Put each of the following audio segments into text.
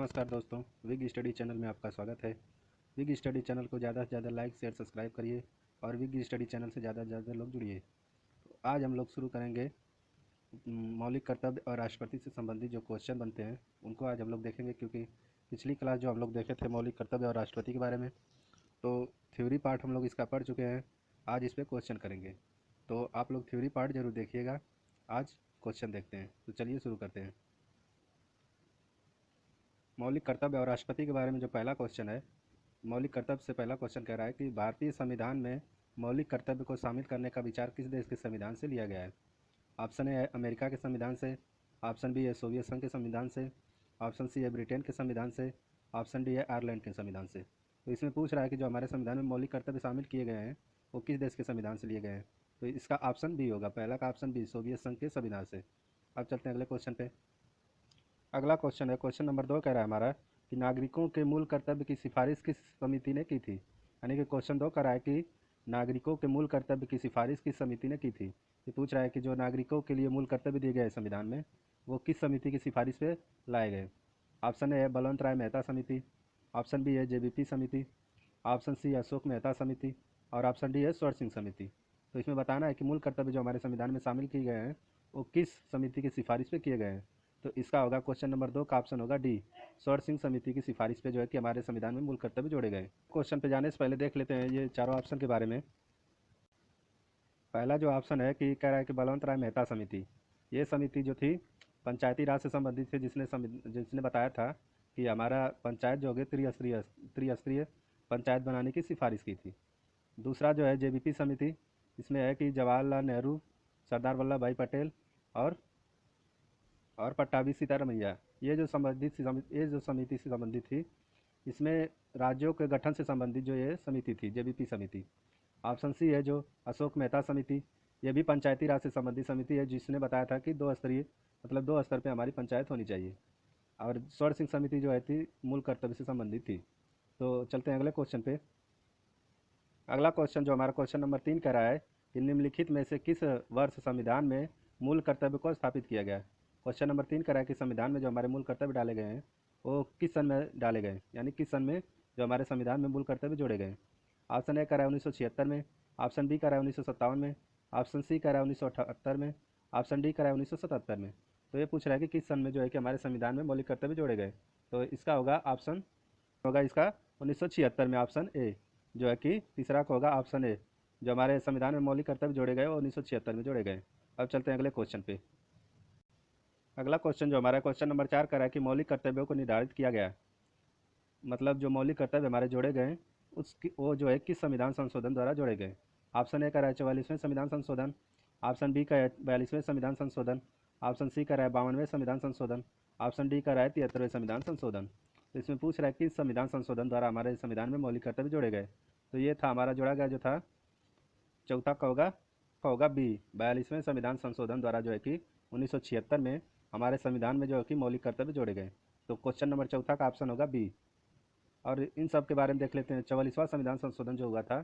नमस्कार दोस्तों, wig study channel में आपका स्वागत है। विग स्टडी चैनल को ज़्यादा से ज़्यादा लाइक शेयर सब्सक्राइब करिए और विग स्टडी चैनल से ज़्यादा से ज़्यादा लोग जुड़िए। तो आज हम लोग शुरू करेंगे मौलिक कर्तव्य और राष्ट्रपति से संबंधित जो क्वेश्चन बनते हैं उनको आज हम लोग देखेंगे, क्योंकि पिछली क्लास जो हम लोग देखे थे मौलिक कर्तव्य और राष्ट्रपति के बारे में, तो थ्योरी पार्ट हम लोग इसका पढ़ चुके हैं। आज इस पर क्वेश्चन करेंगे, तो आप लोग थ्योरी पार्ट ज़रूर देखिएगा। आज क्वेश्चन देखते हैं, तो चलिए शुरू करते हैं। मौलिक कर्तव्य और राष्ट्रपति के बारे में जो पहला क्वेश्चन है, मौलिक कर्तव्य से पहला क्वेश्चन कह रहा है कि भारतीय संविधान में मौलिक कर्तव्य को शामिल करने का विचार किस देश के संविधान से लिया गया है? ऑप्शन ए है अमेरिका के संविधान से, ऑप्शन बी है सोवियत संघ के संविधान से, ऑप्शन सी है ब्रिटेन के संविधान से, ऑप्शन डी है आयरलैंड के संविधान से। तो इसमें पूछ रहा है कि जो हमारे संविधान में मौलिक कर्तव्य शामिल किए गए हैं वो किस देश के संविधान से लिए गए हैं। तो इसका ऑप्शन बी होगा, पहला का ऑप्शन बी, सोवियत संघ के संविधान से। अब चलते हैं अगले क्वेश्चन पे। अगला क्वेश्चन है, क्वेश्चन नंबर 2 कह रहा है हमारा कि नागरिकों के मूल कर्तव्य की सिफारिश किस समिति ने की थी। यानी कि क्वेश्चन 2 कह रहा है कि नागरिकों के मूल कर्तव्य की सिफारिश किस समिति ने की थी। ये पूछ रहा है कि जो नागरिकों के लिए मूल कर्तव्य दिए गए संविधान में वो किस समिति की सिफारिश पे लाए गए। ऑप्शन ए है बलवंत राय मेहता समिति, ऑप्शन बी है जेबीपी समिति, ऑप्शन सी अशोक मेहता समिति और ऑप्शन डी है स्वर सिंह समिति। तो इसमें बताना है कि मूल कर्तव्य जो हमारे संविधान में शामिल किए गए हैं वो किस समिति की सिफारिश पे किए गए हैं। तो इसका होगा क्वेश्चन नंबर 2 का ऑप्शन होगा डी, स्वर सिंह समिति की सिफारिश पे जो है कि हमारे संविधान में मूल कर्तव्य जोड़े गए। क्वेश्चन पे जाने से पहले देख लेते हैं ये चारों ऑप्शन के बारे में। पहला जो ऑप्शन है कि कह रहा है कि बलवंत राय मेहता समिति, ये समिति जो थी पंचायती राज से संबंधित थी, जिसने बताया था कि हमारा पंचायत जो होगी त्रिस्तरीय पंचायत बनाने की सिफारिश की थी। दूसरा जो है जेबीपी समिति, इसमें है कि जवाहरलाल नेहरू, सरदार वल्लभ भाई पटेल और पट्टाभी सीतारमैया, ये जो समिति से संबंधित थी, इसमें राज्यों के गठन से संबंधित जो ये समिति थी जेबीपी समिति। ऑप्शन सी है जो अशोक मेहता समिति, ये भी पंचायती राज से संबंधित समिति है, जिसने बताया था कि दो स्तर पे हमारी पंचायत होनी चाहिए। और स्वर सिंह समिति जो है थी मूल कर्तव्य से संबंधित थी। तो चलते हैं अगले क्वेश्चन पे। अगला क्वेश्चन जो हमारा क्वेश्चन नंबर 3 कह रहा है कि निम्नलिखित में से किस वर्ष संविधान में मूल कर्तव्य को स्थापित किया गया है। क्वेश्चन नंबर 3 कह रहा है कि संविधान में जो हमारे मूल कर्तव्य डाले गए हैं वो किस सन में डाले गए, यानी किस सन में जो हमारे संविधान में मूल कर्तव्य जोड़े गए। ऑप्शन ए कह रहा है 1976 में, ऑप्शन बी कह रहा है 1957 में, ऑप्शन सी कह रहा है 1978 में, ऑप्शन डी कह रहा है 1977 में। तो ये पूछ रहा है कि किस सन में जो है कि हमारे संविधान में मौलिक कर्तव्य जोड़े गए। तो इसका होगा ऑप्शन होगा इसका 1976 में, ऑप्शन ए जो है कि तीसरा को होगा ऑप्शन ए, जो हमारे संविधान में मौलिक कर्तव्य जोड़े गए वो 1976 में जोड़े गए। अब चलते हैं अगले क्वेश्चन पे। अगला क्वेश्चन जो हमारा क्वेश्चन नंबर 4 का है कि मौलिक कर्तव्यों को निर्धारित किया गया, मतलब जो मौलिक कर्तव्य हमारे जोड़े गए उसकी वो जो है किस संविधान संशोधन द्वारा जोड़े गए। ऑप्शन ए का है 44वें संविधान संशोधन, ऑप्शन बी का है 42वें संविधान संशोधन, ऑप्शन सी का है 52वें संविधान संशोधन, ऑप्शन डी का है 73वें संविधान संशोधन। तो इसमें पूछ रहा है कि संविधान संशोधन द्वारा हमारे संविधान में मौलिक कर्तव्य जोड़े गए। तो ये था हमारा जोड़ा गया जो था चौथा का होगा बी, 42वें संविधान संशोधन द्वारा जो है कि 1976 में हमारे संविधान में जो है कि मौलिक कर्तव्य जोड़े गए। तो क्वेश्चन नंबर चौथा का ऑप्शन होगा बी। और इन सब के बारे में देख लेते हैं। 44वां संविधान संशोधन जो हुआ था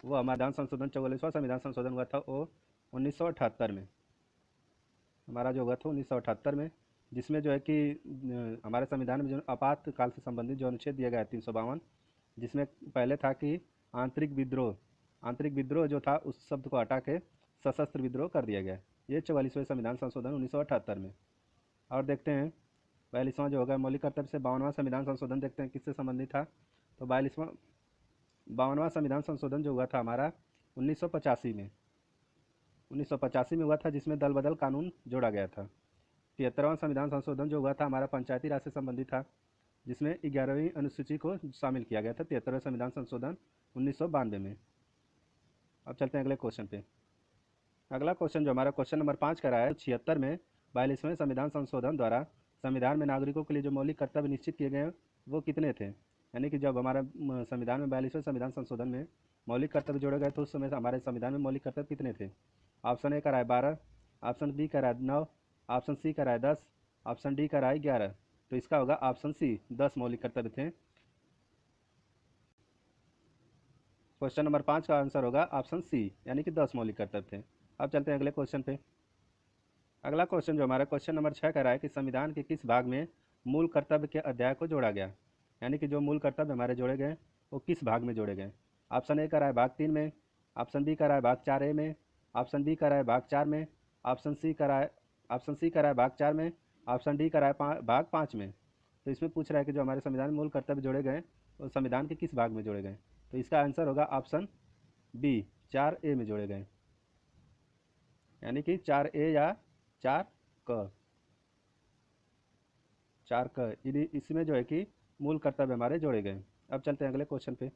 वो हमारा संशोधन 44वां संविधान संशोधन हुआ था वो 1978 में, हमारा जो हुआ था 1978 में, जिसमें जो है कि हमारे संविधान में जो आपातकाल से संबंधित जो अनुच्छेद दिया गया है 352, जिसमें पहले था कि आंतरिक विद्रोह जो था उस शब्द को हटा के सशस्त्र विद्रोह कर दिया गया। ये 44वें संविधान संशोधन 1978 में। और देखते हैं 42वां जो होगा मौलिक कर्तव्य से 52वां संविधान संशोधन, देखते हैं किससे संबंधित था। तो 52वां संविधान संशोधन जो हुआ था हमारा 1985 में हुआ था, जिसमें दल बदल कानून जोड़ा गया था। 73वां संविधान संशोधन जो हुआ था हमारा पंचायती राज से संबंधित था, जिसमें 11वीं अनुसूची को शामिल किया गया था 73वें संविधान संशोधन 1992 में। अब चलते हैं अगले क्वेश्चन पे। अगला क्वेश्चन जो हमारा क्वेश्चन नंबर 5 का रहा है 76 में 42वें संविधान संशोधन द्वारा संविधान में नागरिकों के लिए जो मौलिक कर्तव्य निश्चित किए गए वो कितने थे। यानी कि जब हमारा संविधान में 42वें संविधान संशोधन में मौलिक कर्तव्य जोड़े गए तो उस समय हमारे संविधान में मौलिक कर्तव्य कितने थे। ऑप्शन ए का रहा है 12, ऑप्शन बी का रहा है 9, ऑप्शन सी का रहा है 10, ऑप्शन डी का रहा है 11। तो इसका होगा ऑप्शन सी, 10 मौलिक कर्तव्य थे। क्वेश्चन नंबर 5 का आंसर होगा ऑप्शन सी, यानी कि 10 मौलिक कर्तव्य थे। अब चलते हैं अगले क्वेश्चन पे। अगला क्वेश्चन जो हमारा क्वेश्चन नंबर 6 का रहा है कि संविधान के किस भाग में मूल कर्तव्य के अध्याय को जोड़ा गया। यानी कि जो मूल कर्तव्य हमारे जोड़े गए वो किस भाग में जोड़े गए। ऑप्शन ए का रहा है भाग 3 में, ऑप्शन बी का रहा है भाग 4A में, ऑप्शन बी का रहा है भाग 4 में, ऑप्शन सी का रहा है भाग 4 में, ऑप्शन डी का रहा है भाग 5 में। तो इसमें पूछ रहा है कि जो हमारे संविधान में मूल कर्तव्य जोड़े गए वो संविधान के किस भाग में जोड़े गए। तो इसका आंसर होगा ऑप्शन बी, 4A में जोड़े गए, यानी कि 4A या 4 क, 4 क इसमें जो है कि मूल कर्तव्य हमारे जोड़े गए। अब चलते हैं अगले क्वेश्चन पे।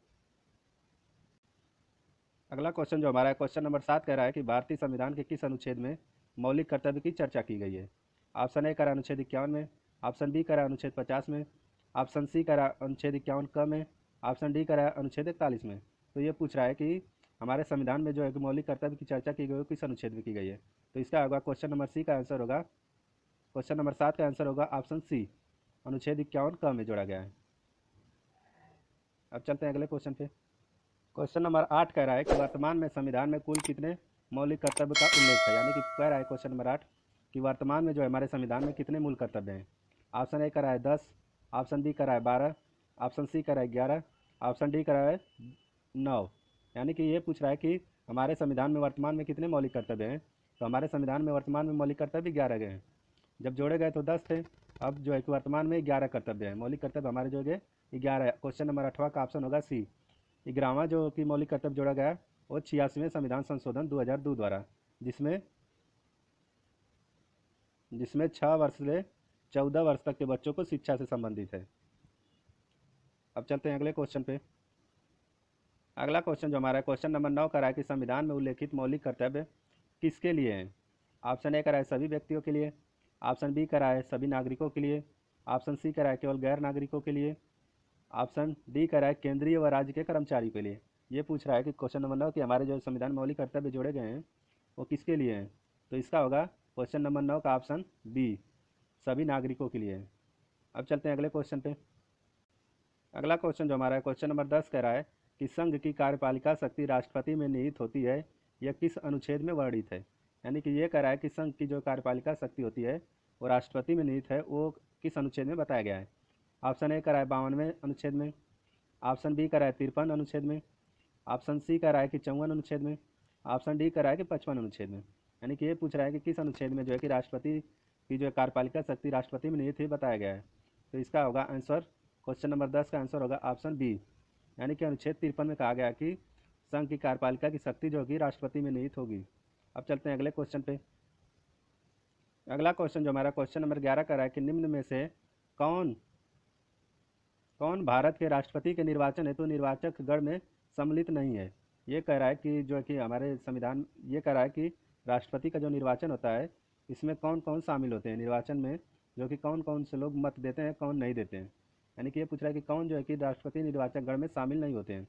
अगला क्वेश्चन जो हमारा है क्वेश्चन नंबर 7 कह रहा है कि भारतीय संविधान के किस अनुच्छेद में मौलिक कर्तव्य की चर्चा की गई है। ऑप्शन ए का रहा अनुच्छेद 51 में, ऑप्शन बी का रहा अनुच्छेद 50 में, ऑप्शन सी का रहा अनुच्छेद 51 क में, ऑप्शन डी का रहा अनुच्छेद 41 में। तो ये पूछ रहा है कि हमारे संविधान में जो है कि मौलिक कर्तव्य की चर्चा की गई है किस अनुच्छेद में की गई है। तो इसका होगा क्वेश्चन नंबर सी का आंसर होगा, क्वेश्चन नंबर 7 का आंसर होगा ऑप्शन सी, अनुच्छेद 51 क में जोड़ा गया है। अब चलते हैं अगले क्वेश्चन पे। क्वेश्चन नंबर 8 कह रहा है कि वर्तमान में संविधान में कुल कितने मौलिक कर्तव्य का उल्लेख है। यानी कि कह रहा है क्वेश्चन नंबर 8 कि वर्तमान में जो है हमारे संविधान में कितने मूल कर्तव्य हैं। ऑप्शन ए कह रहा है 10, ऑप्शन बी कह रहा है 12, ऑप्शन सी कह रहा है 11, ऑप्शन डी कह रहा है 9। यानी कि ये पूछ रहा है कि हमारे संविधान में वर्तमान में कितने मौलिक कर्तव्य हैं। तो हमारे संविधान में वर्तमान में मौलिक कर्तव्य 11 गए हैं। जब जोड़े गए तो 10 थे, अब जो है कि वर्तमान में 11 कर्तव्य हैं। मौलिक कर्तव्य हमारे जो है 11 है। क्वेश्चन नंबर 8वां का ऑप्शन होगा सी, 11वां जो कि मौलिक कर्तव्य जोड़ा गया है वो 86वें संविधान संशोधन 2002 द्वारा, जिसमें 6 वर्ष से 14 वर्ष तक के बच्चों को शिक्षा से संबंधित है। अब चलते हैं अगले क्वेश्चन पे। अगला क्वेश्चन जो हमारा है क्वेश्चन नंबर 9 का रहा है कि संविधान में उल्लेखित मौलिक कर्तव्य किसके लिए हैं। ऑप्शन ए का रहा है सभी व्यक्तियों के लिए, ऑप्शन बी का रहा है सभी नागरिकों के लिए, ऑप्शन सी का रहा है केवल गैर नागरिकों के लिए, ऑप्शन डी का रहा है केंद्रीय व राज्य के कर्मचारियों के लिए। ये पूछ रहा है कि क्वेश्चन नंबर 9 कि हमारे जो संविधान में मौलिक कर्तव्य जोड़े गए हैं वो किसके लिए हैं। तो इसका होगा क्वेश्चन नंबर 9 का ऑप्शन बी, सभी नागरिकों के लिए है। अब चलते हैं अगले क्वेश्चन पे। अगला क्वेश्चन जो हमारा है क्वेश्चन नंबर 10 कह रहा है कि संघ की कार्यपालिका शक्ति राष्ट्रपति में निहित होती है, यह किस अनुच्छेद में वर्णित है। यानी कि ये कह रहा है कि संघ की जो कार्यपालिका शक्ति होती है वो राष्ट्रपति में निहित है, वो किस अनुच्छेद में बताया गया है। ऑप्शन ए का रहा है 52वें अनुच्छेद में, ऑप्शन बी का रहा है 53 अनुच्छेद में, ऑप्शन सी का रहा है कि 54 अनुच्छेद में, ऑप्शन डी का रहा है कि 55 अनुच्छेद में। यानी कि ये पूछ रहा है कि किस अनुच्छेद में जो है कि राष्ट्रपति की जो कार्यपालिका शक्ति राष्ट्रपति में निहित ही बताया गया है। तो इसका होगा आंसर, क्वेश्चन नंबर 10 का आंसर होगा ऑप्शन बी, यानी कि अनुच्छेद 53 में कहा गया कि संघ की कार्यपालिका की शक्ति जो होगी राष्ट्रपति में निहित होगी। अब चलते हैं अगले क्वेश्चन पे। अगला क्वेश्चन जो हमारा क्वेश्चन नंबर 11 का रहा है कि निम्न में से कौन भारत के राष्ट्रपति के निर्वाचन हेतु निर्वाचक गण में सम्मिलित नहीं है। ये कह रहा है कि जो है कि हमारे संविधान ये कह रहा है कि राष्ट्रपति का जो निर्वाचन होता है इसमें कौन कौन शामिल होते हैं निर्वाचन में, जो कि कौन कौन से लोग मत देते हैं कौन नहीं देते हैं। यानी कि ये पूछ रहा है कि कौन जो है कि राष्ट्रपति निर्वाचक गण में शामिल नहीं होते हैं।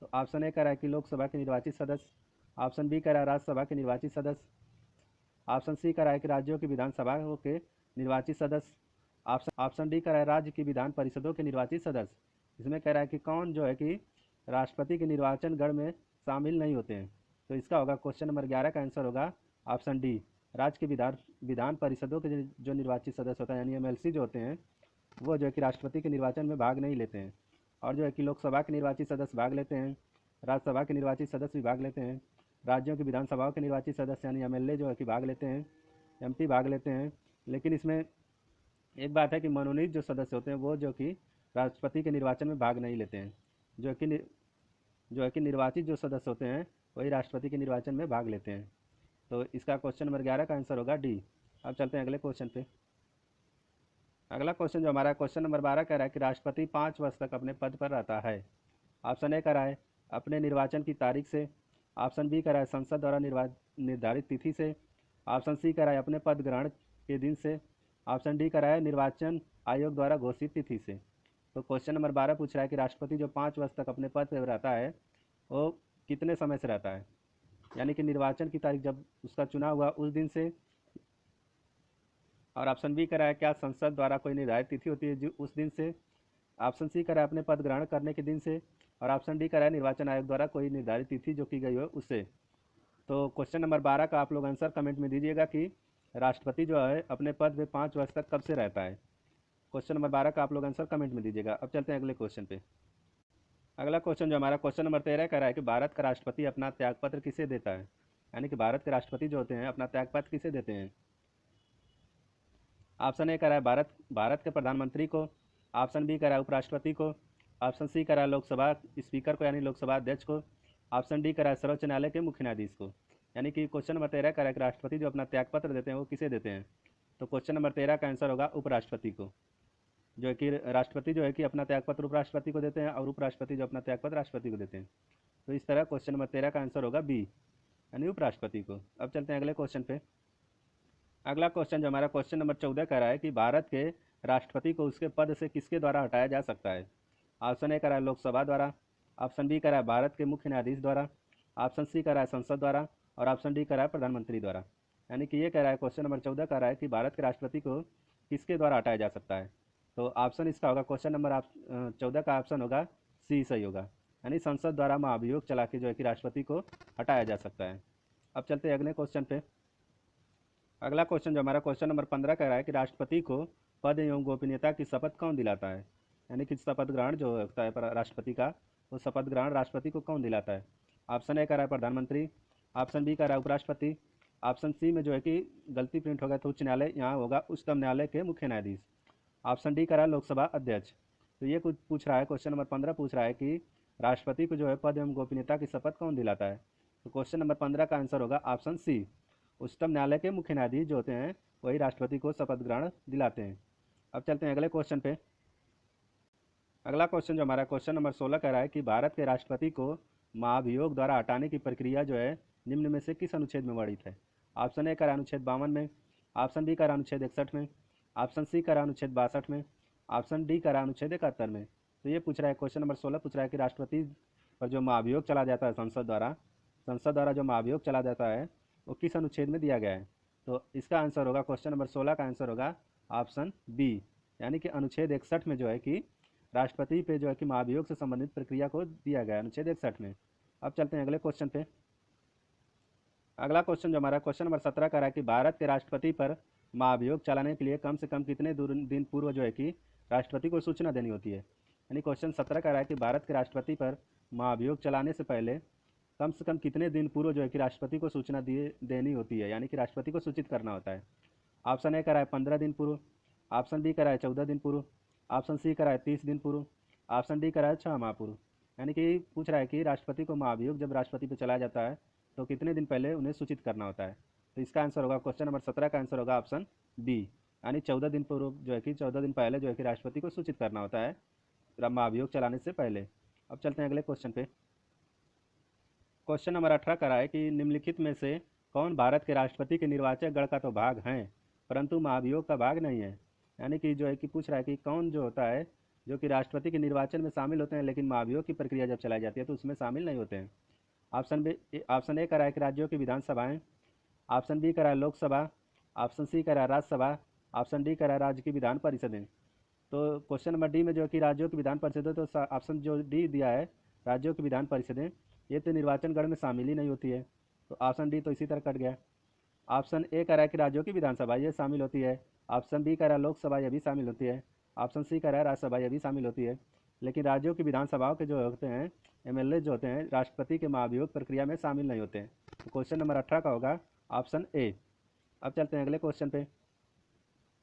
तो ऑप्शन ए कह रहा है कि लोकसभा के निर्वाचित सदस्य, ऑप्शन बी कह रहा है राज्यसभा के निर्वाचित सदस्य, ऑप्शन सी कह रहा है कि राज्यों की विधानसभाओं के निर्वाचित सदस्य, ऑप्शन डी कह रहा है राज्य की विधान परिषदों के निर्वाचित सदस्य। इसमें कह रहा है कि कौन जो है कि राष्ट्रपति के निर्वाचन गण में शामिल नहीं होते हैं। तो इसका होगा क्वेश्चन नंबर 11 का आंसर होगा ऑप्शन डी, राज्य की विधान परिषदों के जो निर्वाचित सदस्य होता है यानी MLC जो होते हैं वो जो है कि राष्ट्रपति के निर्वाचन में भाग नहीं लेते हैं। और जो है कि लोकसभा के निर्वाचित सदस्य भाग लेते हैं, राज्यसभा के निर्वाचित सदस्य भी भाग लेते हैं, राज्यों की विधानसभाओं के निर्वाचित सदस्य यानी MLA जो है कि भाग लेते हैं, MP भाग लेते हैं। लेकिन इसमें एक बात है कि मनोनीत जो सदस्य होते हैं वो जो कि राष्ट्रपति के निर्वाचन में भाग नहीं लेते हैं, जो है कि निर्वाचित जो सदस्य होते हैं वही राष्ट्रपति के निर्वाचन में भाग लेते हैं। तो इसका क्वेश्चन नंबर 11 का आंसर होगा डी। अब चलते हैं अगले क्वेश्चन पे। अगला क्वेश्चन जो हमारा क्वेश्चन नंबर 12 कह रहा है कि राष्ट्रपति 5 वर्ष तक अपने पद पर रहता है। ऑप्शन ए कह रहा है अपने निर्वाचन की तारीख से, ऑप्शन बी कह रहा है संसद द्वारा निर्धारित तिथि से, ऑप्शन सी कह रहा है अपने पद ग्रहण के दिन से, ऑप्शन डी कह रहा है निर्वाचन आयोग द्वारा घोषित तिथि से। तो क्वेश्चन नंबर 12 पूछ रहा है कि राष्ट्रपति जो 5 वर्ष तक अपने पद पर रहता है वो कितने समय से रहता है। यानी कि निर्वाचन की तारीख जब उसका चुनाव हुआ उस दिन से, और ऑप्शन बी कह रहा है क्या संसद द्वारा कोई निर्धारित तिथि होती है जो उस दिन से, ऑप्शन सी कह रहा है अपने पद ग्रहण करने के दिन से, और ऑप्शन डी कह रहा है निर्वाचन आयोग द्वारा कोई निर्धारित तिथि जो की गई हो उससे। तो क्वेश्चन नंबर 12 का आप लोग आंसर कमेंट में दीजिएगा कि राष्ट्रपति जो है अपने पद पे 5 वर्ष तक कब से रहता है। क्वेश्चन नंबर 12 का आप लोग आंसर कमेंट में दीजिएगा। अब चलते हैं अगले क्वेश्चन पे। अगला क्वेश्चन जो हमारा क्वेश्चन नंबर 13 कह रहा है कि भारत का राष्ट्रपति अपना त्यागपत्र किसे देता है, यानी कि भारत के राष्ट्रपति जो होते हैं अपना त्यागपत्र किसे देते हैं। ऑप्शन ए कह रहा है भारत के प्रधानमंत्री को, ऑप्शन बी कह रहा है उपराष्ट्रपति को, ऑप्शन सी कह रहा है लोकसभा स्पीकर को यानी लोकसभा अध्यक्ष को, ऑप्शन डी कह रहा है सर्वोच्च न्यायालय के मुख्य न्यायाधीश को। यानी कि क्वेश्चन नंबर 13 कह रहा है कि राष्ट्रपति जो अपना त्यागपत्र देते हैं वो किसे देते हैं। तो क्वेश्चन नंबर 13 का आंसर होगा उपराष्ट्रपति को, जो है कि राष्ट्रपति जो है कि अपना त्यागपत्र उपराष्ट्रपति को देते हैं और उपराष्ट्रपति जो अपना त्यागपत्र राष्ट्रपति को देते हैं। तो इस तरह क्वेश्चन नंबर 13 का आंसर होगा बी, यानी उपराष्ट्रपति को। अब चलते हैं अगले क्वेश्चन पे। अगला क्वेश्चन जो हमारा क्वेश्चन नंबर 14 कह रहा है कि भारत के राष्ट्रपति को उसके पद से किसके द्वारा हटाया जा सकता है। ऑप्शन ए कह रहा है लोकसभा द्वारा, ऑप्शन बी कह रहा है भारत के मुख्य न्यायाधीश द्वारा, ऑप्शन सी कह रहा है संसद द्वारा और ऑप्शन डी कह रहा है प्रधानमंत्री द्वारा। यानी कि ये कह रहा है क्वेश्चन नंबर 14 कह रहा है कि भारत के राष्ट्रपति को किसके द्वारा हटाया जा सकता है। तो ऑप्शन इसका होगा क्वेश्चन नंबर 14 का ऑप्शन होगा सी सही होगा, यानी संसद द्वारा महाभियोग चला के जो है कि राष्ट्रपति को हटाया जा सकता है। अब चलते हैं अगले क्वेश्चन पे। अगला क्वेश्चन जो हमारा क्वेश्चन नंबर 15 कह रहा है कि राष्ट्रपति को पद एवं गोपनीयता की शपथ कौन दिलाता है, यानी कि शपथ ग्रहण जो होता है राष्ट्रपति का, वो शपथ ग्रहण राष्ट्रपति को कौन दिलाता है। ऑप्शन ए कह रहा है प्रधानमंत्री, ऑप्शन बी कह रहा है उपराष्ट्रपति, ऑप्शन सी में जो है कि गलती प्रिंट हो गया तो उच्च न्यायालय, यहाँ होगा उच्चतम न्यायालय के मुख्य न्यायाधीश, ऑप्शन डी कह रहा है लोकसभा अध्यक्ष। तो ये कुछ पूछ रहा है, क्वेश्चन नंबर 15 पूछ रहा है कि राष्ट्रपति को जो है पद एवं गोपनीयता की शपथ कौन दिलाता है। तो क्वेश्चन नंबर 15 का आंसर होगा ऑप्शन सी, उच्चतम न्यायालय के मुख्य न्यायाधीश जो होते हैं वही राष्ट्रपति को शपथ ग्रहण दिलाते हैं। अब चलते हैं अगले क्वेश्चन पे। अगला क्वेश्चन जो हमारा क्वेश्चन नंबर 16 कह रहा है कि भारत के राष्ट्रपति को महाभियोग द्वारा हटाने की प्रक्रिया जो है निम्न में से किस अनुच्छेद में वर्णित है। ऑप्शन ए कह रहा है अनुच्छेद 52 में, ऑप्शन बी कह रहा है अनुच्छेद 61 में, ऑप्शन सी कह रहा है अनुच्छेद 62 में, ऑप्शन डी कह रहा है अनुच्छेद 71 में। तो ये पूछ रहा है, क्वेश्चन नंबर 16 पूछ रहा है कि राष्ट्रपति पर जो महाभियोग चला जाता है संसद द्वारा जो महाभियोग चला जाता है वो किस अनुच्छेद में दिया गया है। तो इसका आंसर होगा, क्वेश्चन नंबर 16 का आंसर होगा ऑप्शन बी, यानी कि अनुच्छेद 61 में जो है कि राष्ट्रपति पे जो है कि महाभियोग से संबंधित प्रक्रिया को दिया गया है अनुच्छेद 61 में। अब चलते हैं अगले क्वेश्चन पे। अगला क्वेश्चन जो हमारा क्वेश्चन नंबर 17 का रहा है कि भारत के राष्ट्रपति पर महाभियोग चलाने के लिए कम से कम कितने दिन पूर्व जो है कि राष्ट्रपति को सूचना देनी होती है। यानी क्वेश्चन 17 का रहा है कि भारत के राष्ट्रपति पर महाभियोग चलाने से पहले कम से कम कितने दिन पूर्व जो है कि राष्ट्रपति को सूचना देनी होती है, यानी कि राष्ट्रपति को सूचित करना होता है। ऑप्शन ए कह रहा है 15 दिन पूर्व, ऑप्शन बी कह रहा है 14 दिन पूर्व, ऑप्शन सी कह रहा है 30 दिन पूर्व, ऑप्शन डी कह रहा है 6 माह पूर्व। यानी कि पूछ रहा है कि राष्ट्रपति को महाभियोग जब राष्ट्रपति पे चलाया जाता है तो कितने दिन पहले उन्हें सूचित करना होता है। तो इसका आंसर होगा, क्वेश्चन नंबर 17 का आंसर होगा ऑप्शन बी, यानी 14 दिन पूर्व जो है कि 14 दिन पहले जो है कि राष्ट्रपति को सूचित करना होता है महाभियोग चलाने से पहले। अब चलते हैं अगले क्वेश्चन पे। क्वेश्चन नंबर 18 का रहा है कि निम्नलिखित में से कौन भारत के राष्ट्रपति के निर्वाचक गण का तो भाग हैं परंतु महाभियोग का भाग नहीं है। यानी कि जो है कि पूछ रहा है कि कौन जो होता है जो कि राष्ट्रपति के निर्वाचन में शामिल होते हैं लेकिन महाभियोग की प्रक्रिया जब चलाई जाती है तो उसमें शामिल नहीं होते हैं। ऑप्शन ए कह रहा है कि राज्यों की विधानसभाएं, ऑप्शन बी कह रहा है लोकसभा, ऑप्शन सी कह रहा है राज्यसभा, ऑप्शन डी कह रहा है राज्य की विधान परिषदें। तो क्वेश्चन नंबर डी में जो है कि राज्यों की विधान परिषदें, तो ऑप्शन जो डी दिया है राज्यों की विधान परिषदें, ये तो निर्वाचन गण में शामिल ही नहीं होती है, तो ऑप्शन डी तो इसी तरह कट गया। ऑप्शन ए कह रहा है कि राज्यों की विधानसभा ये शामिल होती है, ऑप्शन बी कह रहा है लोकसभा ये भी शामिल होती है, ऑप्शन सी कह रहा है राज्यसभा ये भी शामिल होती है, लेकिन राज्यों की विधानसभाओं के जो होते हैं एमएलए जो होते हैं राष्ट्रपति के महाभियोग प्रक्रिया में शामिल नहीं होते हैं। तो क्वेश्चन नंबर 18 का होगा ऑप्शन ए। अब चलते हैं अगले क्वेश्चन पे।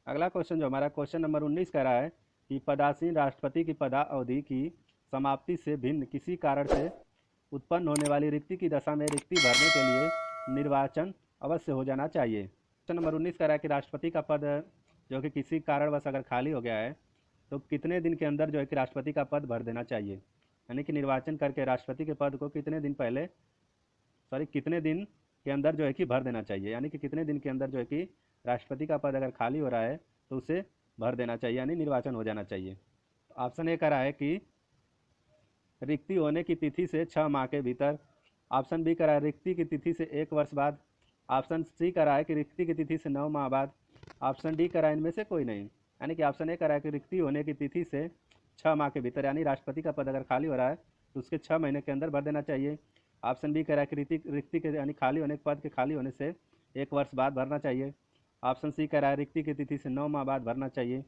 अगला क्वेश्चन जो हमारा क्वेश्चन नंबर 19 कह रहा है कि पदासीन राष्ट्रपति की पदा अवधि की समाप्ति से भिन्न किसी कारण से उत्पन्न होने वाली रिक्ति की दशा में रिक्ति भरने के लिए निर्वाचन अवश्य हो जाना चाहिए। क्वेश्चन नंबर 19 कह रहा है कि राष्ट्रपति का पद जो कि किसी कारणवश अगर खाली हो गया है तो कितने दिन के अंदर जो है कि राष्ट्रपति का पद भर देना चाहिए। यानी कि निर्वाचन करके राष्ट्रपति के पद को कितने दिन के अंदर जो है कि भर देना चाहिए। यानी कि कितने दिन के अंदर जो है कि राष्ट्रपति का पद अगर खाली हो रहा है तो उसे भर देना चाहिए, यानी निर्वाचन हो जाना चाहिए। ऑप्शन ए कह रहा है कि रिक्ति होने की तिथि से 6 माह के भीतर, ऑप्शन बी कह रहा है रिक्ति की तिथि से 1 वर्ष बाद, ऑप्शन सी कह रहा है कि रिक्ति की तिथि से 9 माह बाद, ऑप्शन डी कह रहा है इनमें से कोई नहीं। यानी कि ऑप्शन ए कह रहा है कि रिक्ति होने की तिथि से 6 माह के भीतर, यानी राष्ट्रपति का पद अगर खाली हो रहा है तो उसके 6 महीने के अंदर भर देना चाहिए। ऑप्शन बी कह रहा है कि रिक्ति के यानी खाली होने के पद के खाली होने से 1 वर्ष बाद भरना चाहिए। ऑप्शन सी कह रहा है रिक्ति की तिथि से 9 माह बाद भरना चाहिए।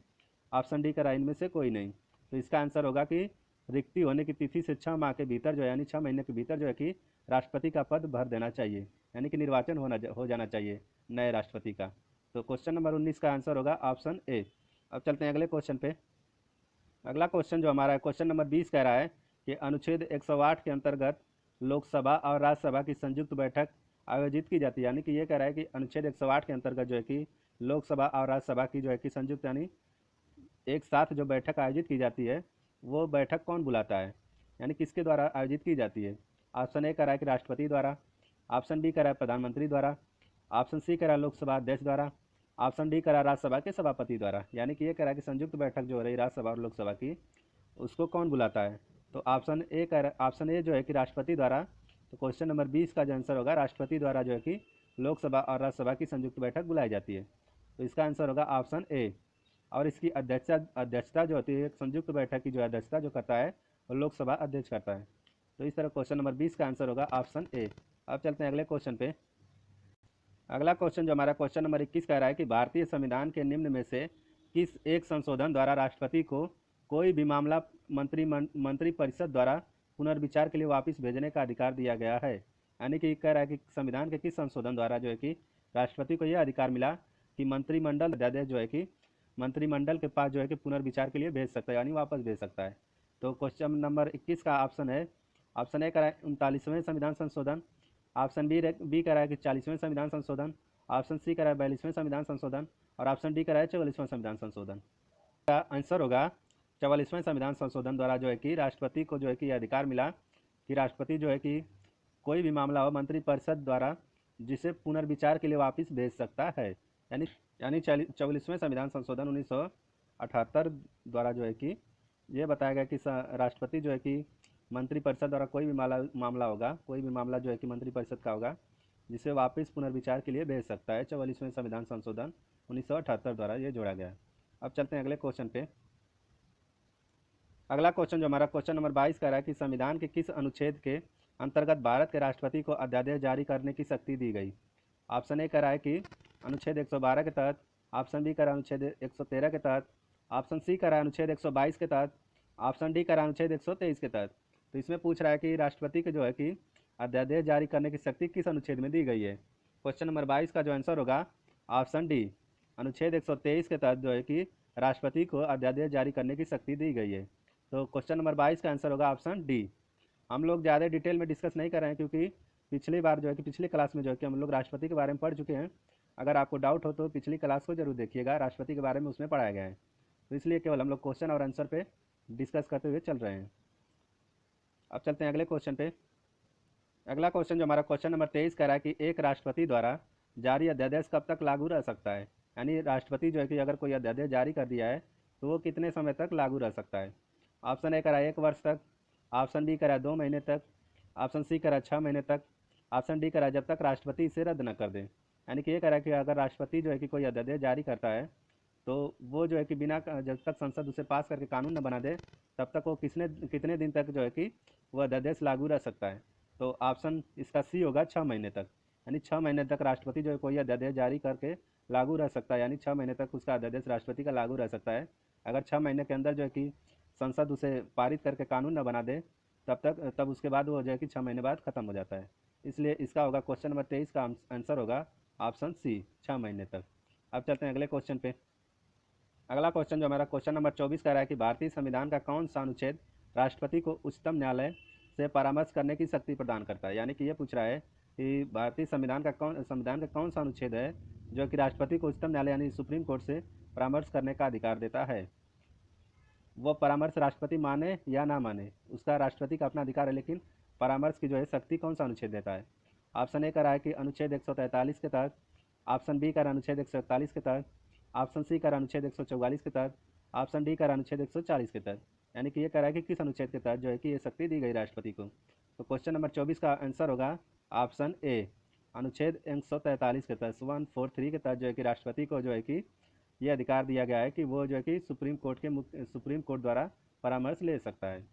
ऑप्शन डी करा इनमें से कोई नहीं। तो इसका आंसर होगा कि रिक्ति होने की तिथि से 6 माह के भीतर जो है यानी 6 महीने के भीतर जो है कि राष्ट्रपति का पद भर देना चाहिए, यानी कि निर्वाचन हो जाना चाहिए नए राष्ट्रपति का। तो क्वेश्चन नंबर 19 का आंसर होगा ऑप्शन ए। अब चलते हैं अगले क्वेश्चन पे। अगला क्वेश्चन जो हमारा है क्वेश्चन नंबर 20 कह रहा है कि अनुच्छेद 108 के अंतर्गत लोकसभा और राज्यसभा की संयुक्त बैठक आयोजित की जाती है, यानी कि ये कह रहा है कि अनुच्छेद 108 के अंतर्गत जो है कि लोकसभा और राज्यसभा की जो है कि संयुक्त यानी एक साथ जो बैठक आयोजित की जाती है वो बैठक कौन बुलाता है, यानी किसके द्वारा आयोजित की जाती है। ऑप्शन ए कह रहा है कि राष्ट्रपति द्वारा, ऑप्शन बी कह रहा है प्रधानमंत्री द्वारा, ऑप्शन सी कह रहा है लोकसभा अध्यक्ष द्वारा, ऑप्शन डी कह रहा है राज्यसभा के सभापति द्वारा। यानी कि ये कह रहा है कि संयुक्त बैठक जो हो रही राज्यसभा और लोकसभा की उसको कौन बुलाता है। तो ऑप्शन ए जो है कि राष्ट्रपति द्वारा। तो क्वेश्चन नंबर 20 का जो आंसर होगा राष्ट्रपति द्वारा जो है कि लोकसभा और राज्यसभा की संयुक्त बैठक बुलाई जाती है। तो इसका आंसर होगा ऑप्शन ए। और इसकी अध्यक्षता जो होती है एक संयुक्त बैठक की जो अध्यक्षता जो करता है वो लोकसभा अध्यक्ष करता है। तो इस तरह क्वेश्चन नंबर 20 का आंसर होगा ऑप्शन ए। अब चलते हैं अगले क्वेश्चन पे। अगला क्वेश्चन जो हमारा क्वेश्चन नंबर 21 कह रहा है कि भारतीय संविधान के निम्न में से किस एक संशोधन द्वारा राष्ट्रपति को कोई भी मामला मंत्रिपरिषद द्वारा पुनर्विचार के लिए वापस भेजने का अधिकार दिया गया है। यानी कि कह रहा है कि संविधान के किस संशोधन द्वारा जो है कि राष्ट्रपति को यह अधिकार मिला कि मंत्रिमंडल अध्यादेश जो है कि मंत्रिमंडल के पास जो है कि पुनर्विचार के लिए भेज सकता है, यानी वापस भेज सकता है। तो क्वेश्चन नंबर 21 का ऑप्शन है, ऑप्शन ए कह रहा है 39वें संविधान संशोधन, ऑप्शन बी कह रहा है कि 40वें संविधान संशोधन, ऑप्शन सी कह रहा है 42वें संविधान संशोधन और ऑप्शन डी कह रहा है 44वें संविधान संशोधन। का आंसर होगा 44वें संविधान संशोधन द्वारा जो है कि राष्ट्रपति को जो है कि यह अधिकार मिला कि राष्ट्रपति जो है कि कोई भी मामला हो मंत्रिपरिषद द्वारा जिसे पुनर्विचार के लिए वापस भेज सकता है। यानी 44वें संविधान संशोधन 1978 द्वारा जो है कि ये बताया गया कि राष्ट्रपति जो है कि मंत्रिपरिषद द्वारा कोई भी मामला होगा, कोई भी मामला जो है कि मंत्रिपरिषद का होगा जिसे वापस पुनर्विचार के लिए भेज सकता है। 44वें संविधान संशोधन 1978 द्वारा ये जोड़ा गया। अब चलते हैं अगले क्वेश्चन पे। अगला क्वेश्चन जो हमारा क्वेश्चन नंबर 22 कह रहा है कि संविधान के किस अनुच्छेद के अंतर्गत भारत के राष्ट्रपति को अध्यादेश जारी करने की शक्ति दी गई। ऑप्शन ए कह रहा है कि अनुच्छेद 112 के तहत, ऑप्शन बी कह रहा है अनुच्छेद 113 के तहत, ऑप्शन सी कह रहा है अनुच्छेद 122 के तहत, ऑप्शन डी कह रहा है अनुच्छेद 123 के तहत। तो इसमें पूछ रहा है कि राष्ट्रपति के जो है कि अध्यादेश जारी करने की शक्ति किस अनुच्छेद में दी गई है। क्वेश्चन नंबर 22 का जो आंसर होगा ऑप्शन डी, अनुच्छेद 123 के तहत जो है कि राष्ट्रपति को अध्यादेश जारी करने की शक्ति दी गई है। तो क्वेश्चन नंबर 22 का आंसर होगा ऑप्शन डी। हम लोग ज़्यादा डिटेल में डिस्कस नहीं कर रहे हैं क्योंकि पिछली बार जो है कि पिछली क्लास में जो है कि हम लोग राष्ट्रपति के बारे में पढ़ चुके हैं। अगर आपको डाउट हो तो पिछली क्लास को जरूर देखिएगा, राष्ट्रपति के बारे में उसमें पढ़ाया गया है। तो इसलिए केवल हम लोग क्वेश्चन और आंसर पे डिस्कस करते हुए चल रहे हैं। अब चलते हैं अगले क्वेश्चन पे। अगला क्वेश्चन जो हमारा क्वेश्चन नंबर 23 कह रहा है कि एक राष्ट्रपति द्वारा जारी अध्यादेश कब तक लागू रह सकता है। यानी राष्ट्रपति जो है कि अगर कोई अध्यादेश जारी कर दिया है तो वो कितने समय तक लागू रह सकता है। ऑप्शन ए कह रहा है 1 वर्ष तक, ऑप्शन बी कह रहा है 2 महीने तक, ऑप्शन सी कह रहा है 6 महीने तक, ऑप्शन डी कह रहा है जब तक राष्ट्रपति इसे रद्द न कर दे। यानी कि ये कह रहा है कि अगर राष्ट्रपति जो है कि कोई अध्यादेश जारी करता है तो वो जो है कि बिना जब तक संसद उसे पास करके कानून न बना दे तब तक वो कितने दिन तक जो है कि वो अध्यादेश लागू रह सकता है। तो ऑप्शन इसका सी होगा 6 महीने तक। यानी 6 महीने तक राष्ट्रपति जो है कोई अध्यादेश जारी करके लागू रह सकता है, यानी 6 महीने तक उसका अध्यादेश राष्ट्रपति का लागू रह सकता है। अगर 6 महीने के अंदर जो है कि संसद उसे पारित करके कानून न बना दे तब उसके बाद वो जो है कि 6 महीने बाद ख़त्म हो जाता है। इसलिए इसका होगा क्वेश्चन नंबर 23 का आंसर होगा ऑप्शन सी, 6 महीने तक। अब चलते हैं अगले क्वेश्चन पे। अगला क्वेश्चन जो हमारा क्वेश्चन नंबर 24 कह रहा है कि भारतीय संविधान का कौन सा अनुच्छेद राष्ट्रपति को उच्चतम न्यायालय से परामर्श करने की शक्ति प्रदान करता है। यानी कि ये पूछ रहा है कि भारतीय संविधान का कौन सा अनुच्छेद है जो कि राष्ट्रपति को उच्चतम न्यायालय यानी सुप्रीम कोर्ट से परामर्श करने का अधिकार देता है। वो परामर्श राष्ट्रपति माने या ना माने उसका राष्ट्रपति का अपना अधिकार है, लेकिन परामर्श की जो है शक्ति कौन सा अनुच्छेद देता है। ऑप्शन ए कह रहा है कि अनुच्छेद 143 के तहत, ऑप्शन बी कह रहा है अनुच्छेद 141 के तहत, ऑप्शन सी कह रहा है अनुच्छेद 144 के तहत, ऑप्शन डी कह रहा है अनुच्छेद 140 के तहत। यानी कि ये कह रहा है कि किस अनुच्छेद के तहत जो है कि ये शक्ति दी गई राष्ट्रपति को। तो क्वेश्चन नंबर 24 का आंसर होगा ऑप्शन ए, अनुच्छेद 143 के तहत, 143 के तहत जो है कि राष्ट्रपति को जो है कि ये अधिकार दिया गया है कि वो जो है कि सुप्रीम कोर्ट द्वारा परामर्श ले सकता है।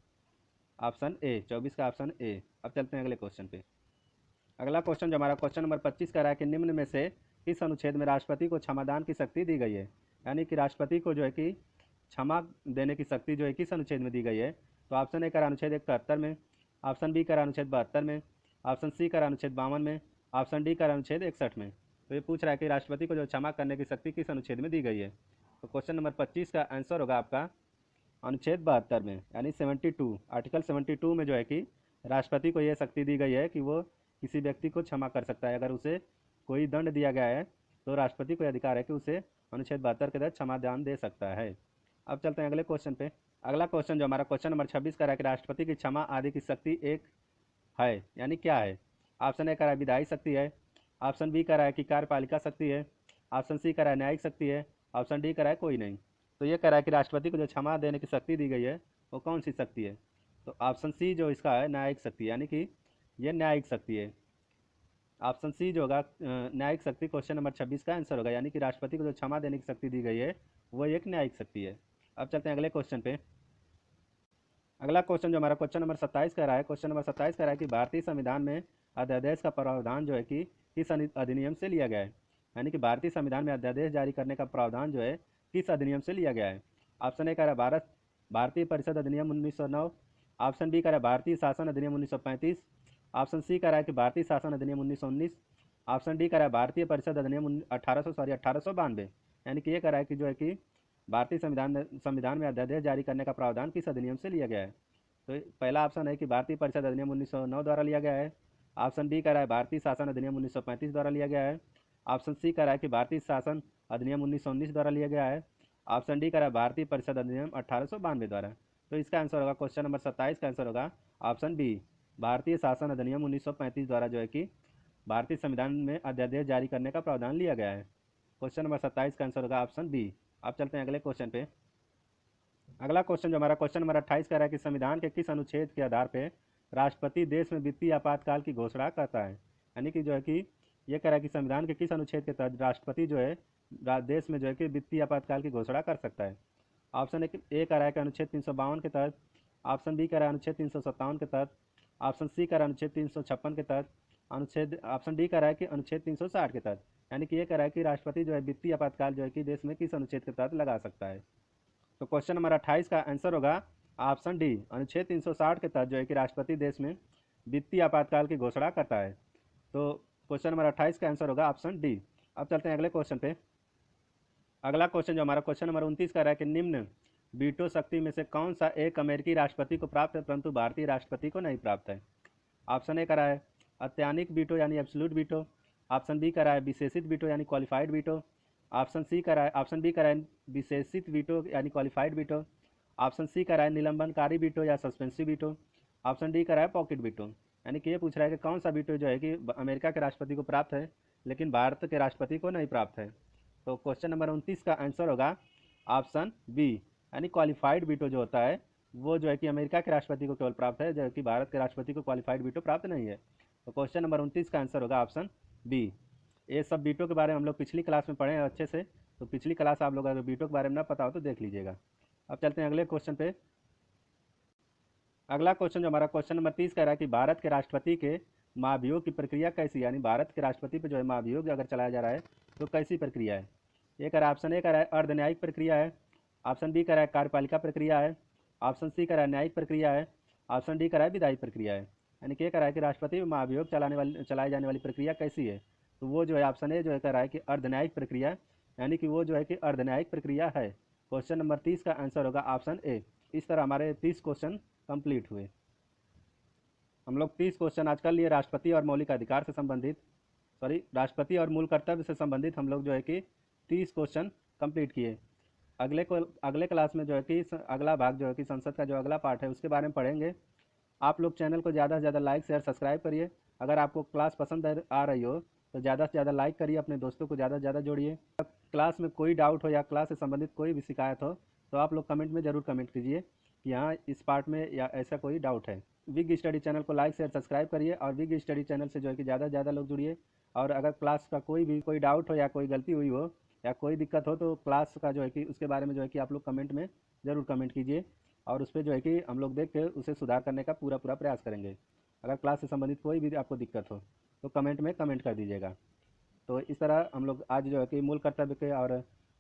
ऑप्शन ए, 24 का ऑप्शन ए। अब चलते हैं अगले क्वेश्चन पे। अगला क्वेश्चन जो हमारा क्वेश्चन नंबर 25 कह रहा है कि निम्न में से किस अनुच्छेद में राष्ट्रपति को क्षमादान की शक्ति दी गई है। यानी कि राष्ट्रपति को जो है कि क्षमा देने की शक्ति जो है किस अनुच्छेद में दी गई है? तो ऑप्शन ए करा अनुच्छेद 71 में, ऑप्शन बी करा अनुच्छेद 72 में, ऑप्शन सी करा अनुच्छेद 52 में, ऑप्शन डी करा अनुच्छेद 61 में। तो ये पूछ रहा है कि राष्ट्रपति को जो क्षमा करने की शक्ति किस अनुच्छेद में दी गई है? तो क्वेश्चन नंबर 25 का आंसर होगा आपका अनुच्छेद 72 में, यानी 72, आर्टिकल 72 में जो है कि राष्ट्रपति को यह शक्ति दी गई है कि वो किसी व्यक्ति को क्षमा कर सकता है। अगर उसे कोई दंड दिया गया है तो राष्ट्रपति को अधिकार है कि उसे अनुच्छेद 72 के तहत क्षमादान दे सकता है। अब चलते हैं अगले क्वेश्चन पे। अगला क्वेश्चन जो हमारा क्वेश्चन नंबर 26 का है कि राष्ट्रपति की क्षमा आदि की शक्ति एक है, यानी क्या है? ऑप्शन ए करा है विधायी शक्ति है, ऑप्शन बी करा है कि कार्यपालिका शक्ति है, ऑप्शन सी करा है न्यायिक शक्ति है, ऑप्शन डी करा है कोई नहीं। तो ये कह रहा है कि राष्ट्रपति को जो क्षमा देने की शक्ति दी गई है वो कौन सी शक्ति है? तो ऑप्शन सी जो इसका है न्यायिक शक्ति, यानी कि ये न्यायिक शक्ति है। ऑप्शन सी जो होगा न्यायिक शक्ति क्वेश्चन नंबर 26 का आंसर होगा, यानी कि राष्ट्रपति को जो क्षमा देने की शक्ति दी गई है वो एक न्यायिक शक्ति है। अब चलते हैं अगले क्वेश्चन पे। अगला क्वेश्चन जो हमारा क्वेश्चन नंबर 27 कह रहा है, क्वेश्चन नंबर 27 कह रहा है कि भारतीय संविधान में अध्यादेश का प्रावधान जो है कि किस अधिनियम से लिया गया है? यानी कि भारतीय संविधान में अध्यादेश जारी करने का प्रावधान जो है किस अधिनियम से लिया गया है? ऑप्शन ए कह रहा है भारतीय परिषद अधिनियम 1909, ऑप्शन बी कह रहा है भारतीय शासन अधिनियम 1935, ऑप्शन सी कह रहा है कि भारतीय शासन अधिनियम 1919, ऑप्शन डी कह रहा है भारतीय परिषद अधिनियम 1892। यानी कि ये कह रहा है कि जो है कि भारतीय संविधान में अध्यादेश जारी करने का प्रावधान किस अधिनियम से लिया गया है? तो पहला ऑप्शन है कि भारतीय परिषद अधिनियम 1909 द्वारा लिया गया है, ऑप्शन बी कह रहा है भारतीय शासन अधिनियम 1935 द्वारा लिया गया है, ऑप्शन सी कह रहा है कि भारतीय शासन अधिनियम 1919 द्वारा लिया गया है, ऑप्शन डी कह रहा है भारतीय परिषद अधिनियम 1892 द्वारा। तो इसका आंसर होगा क्वेश्चन नंबर 27 का आंसर होगा ऑप्शन बी, भारतीय शासन अधिनियम 1935 द्वारा जो है कि भारतीय संविधान में अध्यादेश जारी करने का प्रावधान लिया गया है। क्वेश्चन नंबर 27 का आंसर होगा ऑप्शन बी। अब चलते हैं अगले क्वेश्चन पे। अगला क्वेश्चन जो हमारा क्वेश्चन नंबर 28 कह रहा है कि संविधान के किस अनुच्छेद के आधार पर राष्ट्रपति देश में वित्तीय आपातकाल की घोषणा करता है? यानी कि जो है कि ये कह रहा है कि संविधान के किस अनुच्छेद के तहत राष्ट्रपति जो है देश में जो है कि वित्तीय आपातकाल की घोषणा कर सकता है? ऑप्शन ए कह रहा है कि अनुच्छेद 352 के तहत, ऑप्शन बी कह रहा है अनुच्छेद 357 के तहत, ऑप्शन सी कह रहा है अनुच्छेद 356 के तहत, ऑप्शन डी कह रहा है कि अनुच्छेद 360 के तहत। यानी कि ये कह रहा है कि राष्ट्रपति जो है वित्तीय आपातकाल जो है कि देश में किस अनुच्छेद के तहत लगा सकता है? तो क्वेश्चन नंबर 28 का आंसर होगा ऑप्शन डी, अनुच्छेद 360 के तहत जो है कि राष्ट्रपति देश में वित्तीय आपातकाल की घोषणा करता है। तो क्वेश्चन नंबर 28 का आंसर होगा ऑप्शन डी। अब चलते हैं अगले क्वेश्चन पे। अगला क्वेश्चन जो हमारा क्वेश्चन नंबर 29 का रहा है कि निम्न वीटो शक्ति में से कौन सा एक अमेरिकी राष्ट्रपति को प्राप्त है परंतु भारतीय राष्ट्रपति को नहीं प्राप्त है? ऑप्शन ए का रहा है अत्यानिक वीटो यानी एब्सोल्यूट वीटो, ऑप्शन बी का रहा है विशेषित वीटो यानी क्वालिफाइड वीटो, ऑप्शन बी का रहा है विशेषित वीटो यानी क्वालिफाइड वीटो, ऑप्शन सी का रहा है निलंबनकारी वीटो या सस्पेंसिव वीटो, ऑप्शन डी का रहा है पॉकेट वीटो। यानी कि ये पूछ रहा है कि कौन सा वीटो जो है कि अमेरिका के राष्ट्रपति को प्राप्त है लेकिन भारत के राष्ट्रपति को नहीं प्राप्त है। तो क्वेश्चन नंबर 29 का आंसर होगा ऑप्शन बी, यानी क्वालिफाइड वीटो जो होता है वो जो है कि अमेरिका के राष्ट्रपति को केवल प्राप्त है, जो कि भारत के राष्ट्रपति को क्वालिफाइड वीटो प्राप्त नहीं है। तो क्वेश्चन नंबर 29 का आंसर होगा ऑप्शन बी। ये सब वीटो के बारे में हम लोग पिछली क्लास में पढ़े हैं अच्छे से, तो पिछली क्लास आप लोग अगर वीटो के बारे में ना पता हो तो देख लीजिएगा। अब चलते हैं अगले क्वेश्चन पे। अगला क्वेश्चन जो हमारा क्वेश्चन नंबर 30 कह रहा है कि भारत के राष्ट्रपति के महाभियोग की प्रक्रिया कैसी है? यानी भारत के राष्ट्रपति पे जो है महाभियोग अगर चलाया जा रहा है तो कैसी प्रक्रिया है? ये कह रहा है ऑप्शन ए कह रहा है अर्धन्यायिक प्रक्रिया है, ऑप्शन बी कह रहा है कार्यपालिका प्रक्रिया है, ऑप्शन सी कह रहा है न्यायिक प्रक्रिया है, ऑप्शन डी कह रहा है विधायी प्रक्रिया है। यानी कि कह रहा है कि राष्ट्रपति में महाभियोग चलाई जाने वाली प्रक्रिया कैसी है? तो वो जो है ऑप्शन ए जो है कह रहा है कि अर्धन्यायिक प्रक्रिया, यानी कि वो जो है कि अर्धन्यायिक प्रक्रिया है। क्वेश्चन नंबर 30 का आंसर होगा ऑप्शन ए। इस तरह हमारे 30 क्वेश्चन कंप्लीट हुए। हम लोग 30 क्वेश्चन आज कर लिए राष्ट्रपति और मौलिक अधिकार से संबंधित, राष्ट्रपति और मूल कर्तव्य से संबंधित हम लोग जो है कि 30 क्वेश्चन कंप्लीट किए। अगले क्लास में जो है कि अगला भाग जो है कि संसद का जो अगला पार्ट है उसके बारे में पढ़ेंगे। आप लोग चैनल को ज़्यादा से ज़्यादा लाइक शेयर सब्सक्राइब करिए। अगर आपको क्लास पसंद आ रही हो तो ज़्यादा से ज़्यादा लाइक करिए, अपने दोस्तों को ज़्यादा से ज़्यादा जोड़िए। क्लास में कोई डाउट हो या क्लास से संबंधित कोई भी शिकायत हो तो आप लोग कमेंट में ज़रूर कमेंट कीजिए कि हाँ इस पार्ट में या ऐसा कोई डाउट है। विग स्टडी चैनल को लाइक शेयर सब्सक्राइब करिए और विग स्टडी चैनल से जो है कि ज़्यादा से ज़्यादा लोग जुड़िए। और अगर क्लास का कोई डाउट हो या कोई गलती हुई हो या कोई दिक्कत हो तो क्लास का जो है कि उसके बारे में जो है कि आप लोग कमेंट में ज़रूर कमेंट कीजिए और उस पर जो है कि हम लोग देख के उसे सुधार करने का पूरा प्रयास करेंगे। अगर क्लास से संबंधित कोई भी आपको दिक्कत हो तो कमेंट में कमेंट कर दीजिएगा। तो इस तरह हम लोग आज जो है कि मूल कर्तव्य के और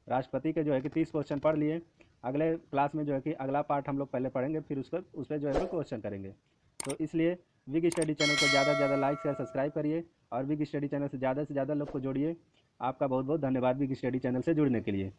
राष्ट्रपति के जो है कि 30 क्वेश्चन पढ़ लिए अगले क्लास में जो है कि अगला पार्ट हम लोग पहले पढ़ेंगे, फिर उस पर जो है क्वेश्चन करेंगे। तो इसलिए विग स्टडी चैनल को ज़्यादा से ज़्यादा लाइक शेयर सब्सक्राइब करिए और विग स्टडी चैनल से ज़्यादा लोग को जोड़िए। आपका बहुत बहुत धन्यवाद विग स्टडी चैनल से जुड़ने के लिए।